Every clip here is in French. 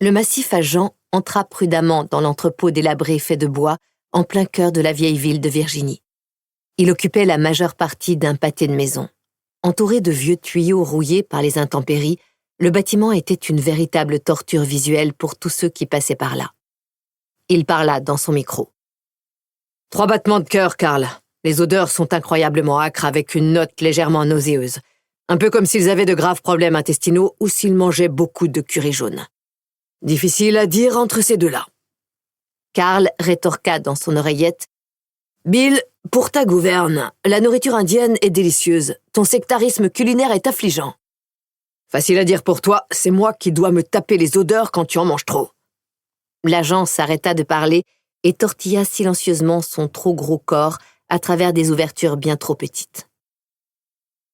Le massif à Jean entra prudemment dans l'entrepôt délabré fait de bois en plein cœur de la vieille ville de Virginie. Il occupait la majeure partie d'un pâté de maisons. Entouré de vieux tuyaux rouillés par les intempéries, le bâtiment était une véritable torture visuelle pour tous ceux qui passaient par là. Il parla dans son micro. 3 battements de cœur, Karl. Les odeurs sont incroyablement âcres avec une note légèrement nauséeuse. Un peu comme s'ils avaient de graves problèmes intestinaux ou s'ils mangeaient beaucoup de curry jaune. Difficile à dire entre ces deux-là. Karl rétorqua dans son oreillette. Bill, pour ta gouverne, la nourriture indienne est délicieuse. Ton sectarisme culinaire est affligeant. Facile à dire pour toi, c'est moi qui dois me taper les odeurs quand tu en manges trop. L'agent s'arrêta de parler et tortilla silencieusement son trop gros corps à travers des ouvertures bien trop petites.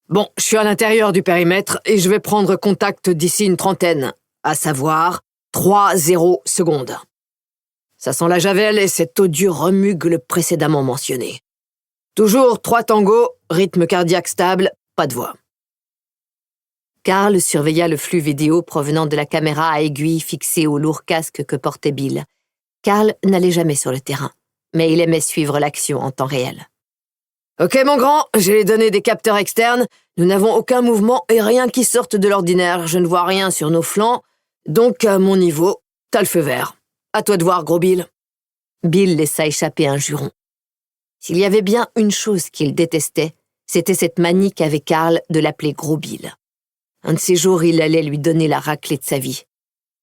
Bon, je suis à l'intérieur du périmètre et je vais prendre contact d'ici une trentaine, à savoir 3-0 secondes. Ça sent la javel et cet odieux remugle précédemment mentionné. Toujours 3 tangos, rythme cardiaque stable, pas de voix. Karl surveilla le flux vidéo provenant de la caméra à aiguille fixée au lourd casque que portait Bill. Karl n'allait jamais sur le terrain, mais il aimait suivre l'action en temps réel. « Ok, mon grand, j'ai les données des capteurs externes. Nous n'avons aucun mouvement et rien qui sorte de l'ordinaire. Je ne vois rien sur nos flancs. Donc, à mon niveau, t'as le feu vert. À toi de voir, gros Bill. » Bill laissa échapper un juron. S'il y avait bien une chose qu'il détestait, c'était cette manie qu'avait Karl de l'appeler gros Bill. Un de ces jours, il allait lui donner la raclée de sa vie.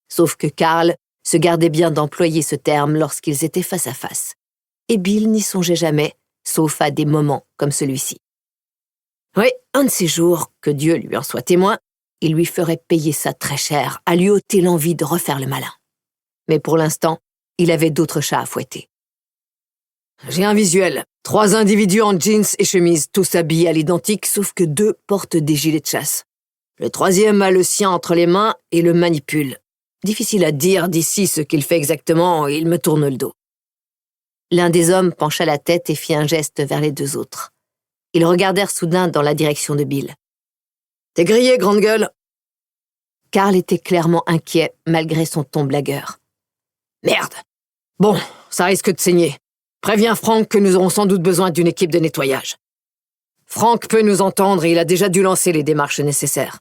Sauf que Karl se gardait bien d'employer ce terme lorsqu'ils étaient face à face. Et Bill n'y songeait jamais, sauf à des moments comme celui-ci. Oui, un de ces jours, que Dieu lui en soit témoin, il lui ferait payer ça très cher, à lui ôter l'envie de refaire le malin. Mais pour l'instant, il avait d'autres chats à fouetter. J'ai un visuel. 3 individus en jeans et chemise, tous habillés à l'identique, sauf que 2 portent des gilets de chasse. Le 3e a le sien entre les mains et le manipule. Difficile à dire d'ici ce qu'il fait exactement, il me tourne le dos. L'un des hommes pencha la tête et fit un geste vers les 2 autres. Ils regardèrent soudain dans la direction de Bill. « T'es grillé, grande gueule !» Karl était clairement inquiet, malgré son ton blagueur. « Merde! Bon, ça risque de saigner. Préviens Frank que nous aurons sans doute besoin d'une équipe de nettoyage. Frank peut nous entendre et il a déjà dû lancer les démarches nécessaires. »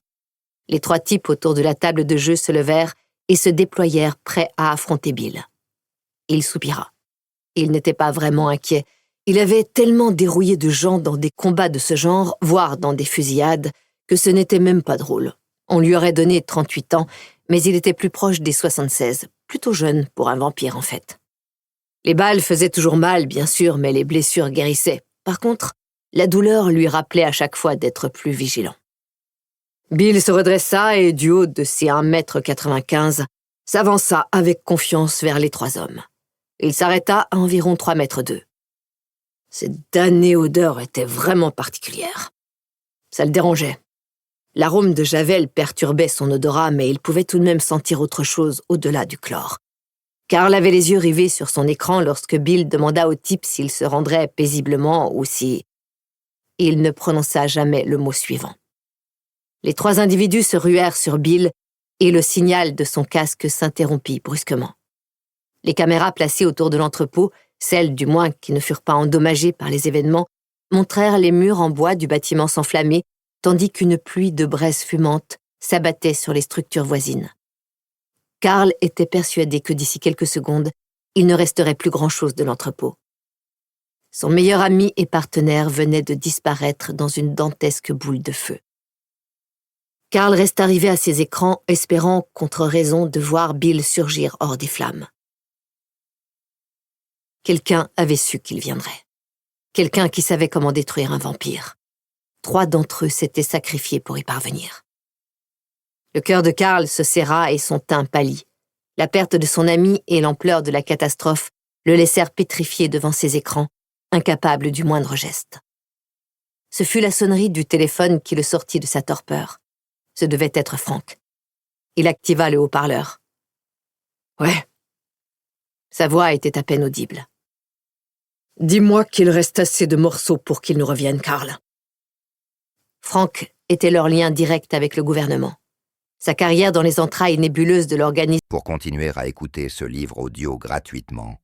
Les 3 types autour de la table de jeu se levèrent et se déployèrent prêts à affronter Bill. Il soupira. Il n'était pas vraiment inquiet. Il avait tellement dérouillé de gens dans des combats de ce genre, voire dans des fusillades, que ce n'était même pas drôle. On lui aurait donné 38 ans, mais il était plus proche des 76, plutôt jeune pour un vampire en fait. Les balles faisaient toujours mal, bien sûr, mais les blessures guérissaient. Par contre, la douleur lui rappelait à chaque fois d'être plus vigilant. Bill se redressa et, du haut de ses 1,95 m, s'avança avec confiance vers les 3 hommes. Il s'arrêta à environ 3,2 m. Cette damnée odeur était vraiment particulière. Ça le dérangeait. L'arôme de javel perturbait son odorat, mais il pouvait tout de même sentir autre chose au-delà du chlore. Karl avait les yeux rivés sur son écran lorsque Bill demanda au type s'il se rendrait paisiblement ou si... Il ne prononça jamais le mot suivant. Les 3 individus se ruèrent sur Bill et le signal de son casque s'interrompit brusquement. Les caméras placées autour de l'entrepôt, celles du moins qui ne furent pas endommagées par les événements, montrèrent les murs en bois du bâtiment s'enflammer, tandis qu'une pluie de braise fumante s'abattait sur les structures voisines. Karl était persuadé que d'ici quelques secondes, il ne resterait plus grand-chose de l'entrepôt. Son meilleur ami et partenaire venait de disparaître dans une dantesque boule de feu. Karl resta arrivé à ses écrans, espérant, contre raison, de voir Bill surgir hors des flammes. Quelqu'un avait su qu'il viendrait. Quelqu'un qui savait comment détruire un vampire. 3 d'entre eux s'étaient sacrifiés pour y parvenir. Le cœur de Karl se serra et son teint pâlit. La perte de son ami et l'ampleur de la catastrophe le laissèrent pétrifié devant ses écrans, incapable du moindre geste. Ce fut la sonnerie du téléphone qui le sortit de sa torpeur. Ce devait être Frank. Il activa le haut-parleur. « Ouais. » Sa voix était à peine audible. « Dis-moi qu'il reste assez de morceaux pour qu'il nous revienne, Karl. » Frank était leur lien direct avec le gouvernement. Sa carrière dans les entrailles nébuleuses de l'organisme. Pour continuer à écouter ce livre audio gratuitement,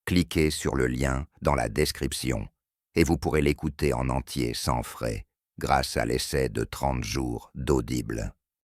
cliquez sur le lien dans la description et vous pourrez l'écouter en entier sans frais grâce à l'essai de 30 jours d'Audible.